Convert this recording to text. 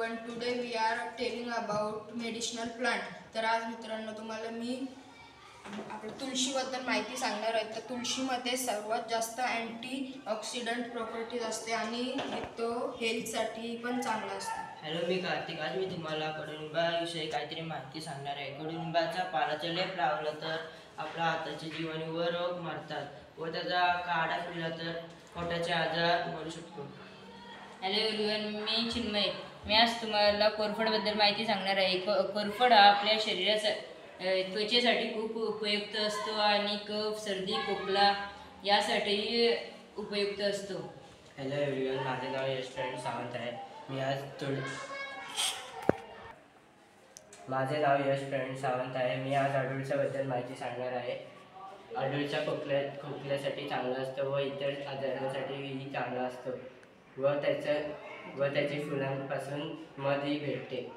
everyone. Today we are telling about medicinal plant. तर आज मित्रांनो तुम्हाला मी आपल्या तुळशीबद्दल माहिती सांगणार आहे. तर तुळशीमध्ये सर्वात जास्त अँटीऑक्सिडंट प्रॉपर्टीज असते आणि तो हेल्थसाठी पण चांगला असतो. हॅलो, मी कार्तिक. आज मी तुम्हाला कडुनिंबाविषयी काहीतरी माहिती सांगणार आहे. कडुनिंबाचा पालाचा लेप लावला तर आपल्या हाताचे जीवन व रोग मरतात व त्याचा काढा पिला तर पोटाचे आजार मरू शकतो. हॅलो एव्हरीवन, मी चिन्मय. मी आज तुम्हाला कोरफडबद्दल माहिती सांगणार आहे. कोरफड हा आपल्या शरीराचा त्वचेसाठी खूप उपयुक्त असतो आणि कफ, सर्दी, खोकला यासाठी उपयुक्त असतो. हॅलो एव्हरीवन, माझे नाव यशवंत सावंत आहे. मी आज अडूळच्याबद्दल माहिती सांगणार आहे. अडूळच्या खोकल्यासाठी चांगलं असतं व इतर आजारांसाठीही चांगलं असतं व त्याची फुलांपासून मधही भेटते.